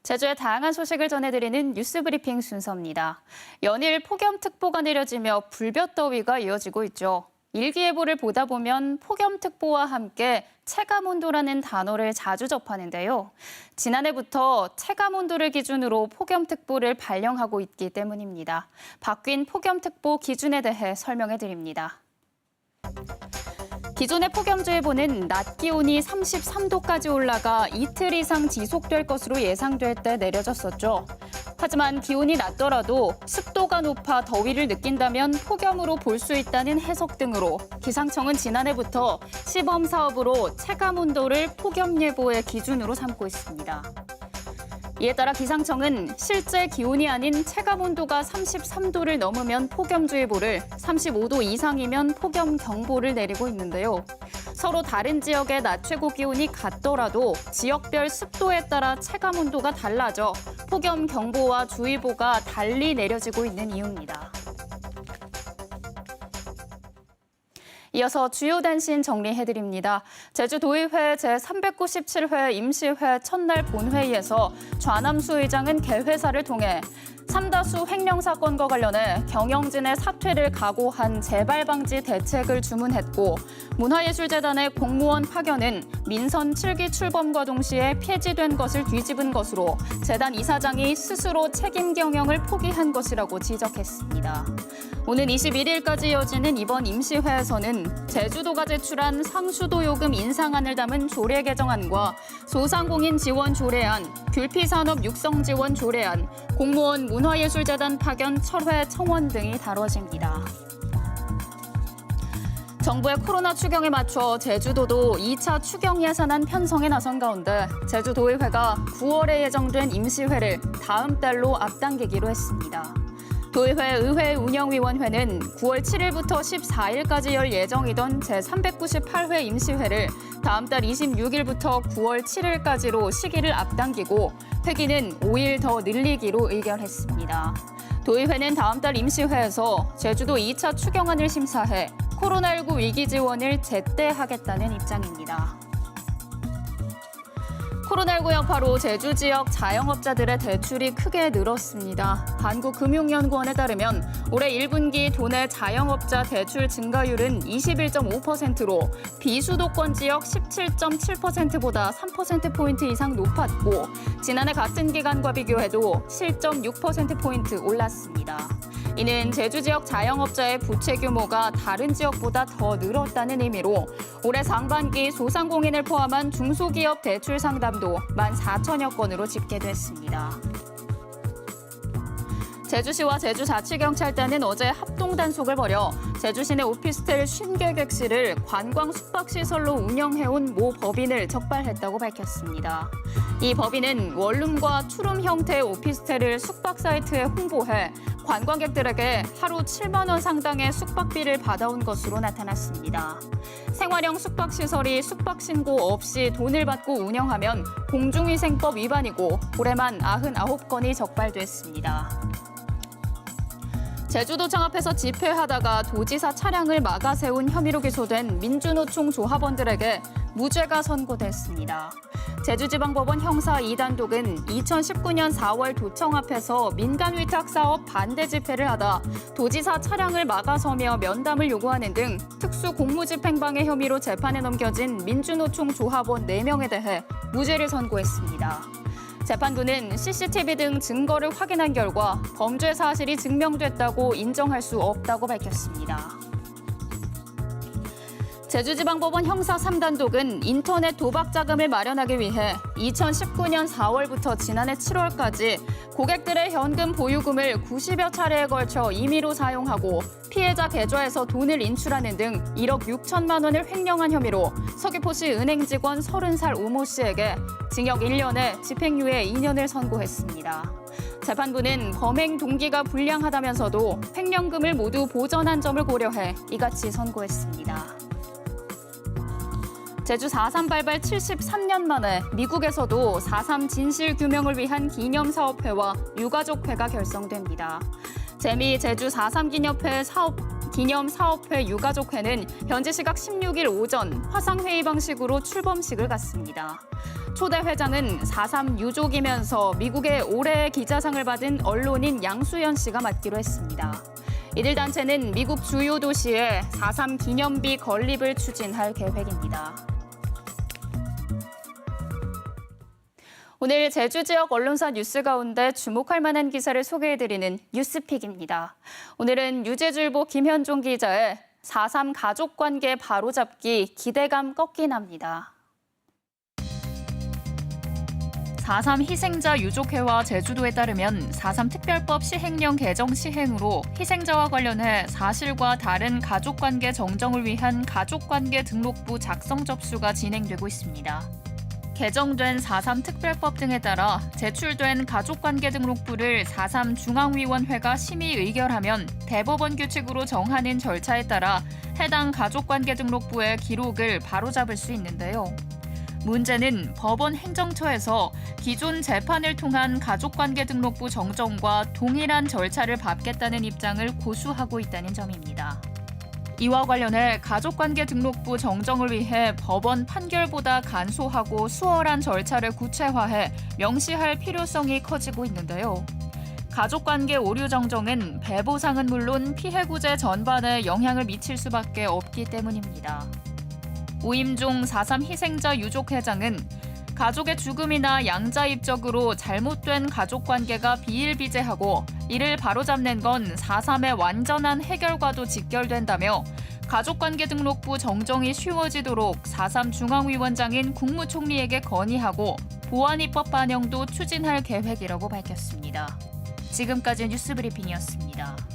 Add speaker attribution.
Speaker 1: 제주의 다양한 소식을 전해드리는 뉴스 브리핑 순서입니다. 연일 폭염특보가 내려지며 불볕더위가 이어지고 있죠. 일기예보를 보다 보면 폭염특보와 함께 체감온도라는 단어를 자주 접하는데요. 지난해부터 체감온도를 기준으로 폭염특보를 발령하고 있기 때문입니다. 바뀐 폭염특보 기준에 대해 설명해드립니다. 기존의 폭염주의보는 낮 기온이 33도까지 올라가 이틀 이상 지속될 것으로 예상될 때 내려졌었죠. 하지만 기온이 낮더라도 습도가 높아 더위를 느낀다면 폭염으로 볼 수 있다는 해석 등으로 기상청은 지난해부터 시범 사업으로 체감온도를 폭염예보의 기준으로 삼고 있습니다. 이에 따라 기상청은 실제 기온이 아닌 체감온도가 33도를 넘으면 폭염주의보를, 35도 이상이면 폭염경보를 내리고 있는데요. 서로 다른 지역의 낮 최고 기온이 같더라도 지역별 습도에 따라 체감온도가 달라져 폭염경보와 주의보가 달리 내려지고 있는 이유입니다. 이어서 주요 단신 정리해드립니다. 제주도의회 제397회 임시회 첫날 본회의에서 좌남수 의장은 개회사를 통해 삼다수 횡령 사건과 관련해 경영진의 사퇴를 각오한 재발 방지 대책을 주문했고, 문화예술재단의 공무원 파견은 민선 7기 출범과 동시에 폐지된 것을 뒤집은 것으로 재단 이사장이 스스로 책임 경영을 포기한 것이라고 지적했습니다. 오는 21일까지 이어지는 이번 임시회에서는 제주도가 제출한 상수도 요금 인상안을 담은 조례 개정안과 소상공인 지원 조례안, 귤피산업 육성 지원 조례안, 공무원 문화예술재단 파견 철회 청원 등이 다뤄집니다. 정부의 코로나 추경에 맞춰 제주도도 2차 추경 예산안 편성에 나선 가운데 제주도의회가 9월에 예정된 임시회를 다음 달로 앞당기기로 했습니다. 도의회 의회운영위원회는 9월 7일부터 14일까지 열 예정이던 제398회 임시회를 다음 달 26일부터 9월 7일까지로 시기를 앞당기고 회기는 5일 더 늘리기로 의결했습니다. 도의회는 다음 달 임시회에서 제주도 2차 추경안을 심사해 코로나19 위기 지원을 제때 하겠다는 입장입니다. 코로나19 여파로 제주 지역 자영업자들의 대출이 크게 늘었습니다. 한국금융연구원에 따르면 올해 1분기 도내 자영업자 대출 증가율은 21.5%로 비수도권 지역 17.7%보다 3%포인트 이상 높았고, 지난해 같은 기간과 비교해도 7.6%포인트 올랐습니다. 이는 제주 지역 자영업자의 부채 규모가 다른 지역보다 더 늘었다는 의미로 올해 상반기 소상공인을 포함한 중소기업 대출 상담도 14,000여 건으로 집계됐습니다. 제주시와 제주자치경찰단은 어제 합동단속을 벌여 제주시 내 오피스텔 50개 객실을 관광 숙박시설로 운영해온 모 법인을 적발했다고 밝혔습니다. 이 법인은 원룸과 투룸 형태의 오피스텔을 숙박 사이트에 홍보해 관광객들에게 하루 7만 원 상당의 숙박비를 받아온 것으로 나타났습니다. 생활형 숙박시설이 숙박신고 없이 돈을 받고 운영하면 공중위생법 위반이고 올해만 99건이 적발됐습니다. 제주도청 앞에서 집회하다가 도지사 차량을 막아 세운 혐의로 기소된 민주노총 조합원들에게 무죄가 선고됐습니다. 제주지방법원 형사 2단독은 2019년 4월 도청 앞에서 민간위탁 사업 반대 집회를 하다 도지사 차량을 막아서며 면담을 요구하는 등 특수 공무집행방해 혐의로 재판에 넘겨진 민주노총 조합원 4명에 대해 무죄를 선고했습니다. 재판부는 CCTV 등 증거를 확인한 결과 범죄 사실이 증명됐다고 인정할 수 없다고 밝혔습니다. 제주지방법원 형사 3단독은 인터넷 도박 자금을 마련하기 위해 2019년 4월부터 지난해 7월까지 고객들의 현금 보유금을 90여 차례에 걸쳐 임의로 사용하고 피해자 계좌에서 돈을 인출하는 등 1억 6천만 원을 횡령한 혐의로 서귀포시 은행 직원 30살 오모 씨에게 징역 1년에 집행유예 2년을 선고했습니다. 재판부는 범행 동기가 불량하다면서도 횡령금을 모두 보전한 점을 고려해 이같이 선고했습니다. 제주 4.3 발발 73년 만에 미국에서도 4.3 진실 규명을 위한 기념사업회와 유가족회가 결성됩니다. 재미 제주 4.3 기념사업회 유가족회는 현지 시각 16일 오전 화상회의 방식으로 출범식을 갖습니다. 초대 회장은 4.3 유족이면서 미국의 올해의 기자상을 받은 언론인 양수연 씨가 맡기로 했습니다. 이들 단체는 미국 주요 도시에 4.3 기념비 건립을 추진할 계획입니다. 오늘 제주 지역 언론사 뉴스 가운데 주목할 만한 기사를 소개해드리는 뉴스픽입니다. 오늘은 유제주일보 김현종 기자의 4.3 가족관계 바로잡기 기대감 꺾긴 합니다. 4.3 희생자 유족회와 제주도에 따르면 4.3 특별법 시행령 개정 시행으로 희생자와 관련해 사실과 다른 가족관계 정정을 위한 가족관계 등록부 작성 접수가 진행되고 있습니다. 개정된 4.3 특별법 등에 따라 제출된 가족관계 등록부를 4.3 중앙위원회가 심의 의결하면 대법원 규칙으로 정하는 절차에 따라 해당 가족관계 등록부의 기록을 바로잡을 수 있는데요. 문제는 법원 행정처에서 기존 재판을 통한 가족관계 등록부 정정과 동일한 절차를 밟겠다는 입장을 고수하고 있다는 점입니다. 이와 관련해 가족관계 등록부 정정을 위해 법원 판결보다 간소하고 수월한 절차를 구체화해 명시할 필요성이 커지고 있는데요. 가족관계 오류 정정은 배보상은 물론 피해구제 전반에 영향을 미칠 수밖에 없기 때문입니다. 오임종 4.3 희생자 유족회장은 가족의 죽음이나 양자 입적으로 잘못된 가족관계가 비일비재하고 이를 바로잡는 건 4.3의 완전한 해결과도 직결된다며 가족관계 등록부 정정이 쉬워지도록 4.3 중앙위원장인 국무총리에게 건의하고 보안입법 반영도 추진할 계획이라고 밝혔습니다. 지금까지 뉴스브리핑이었습니다.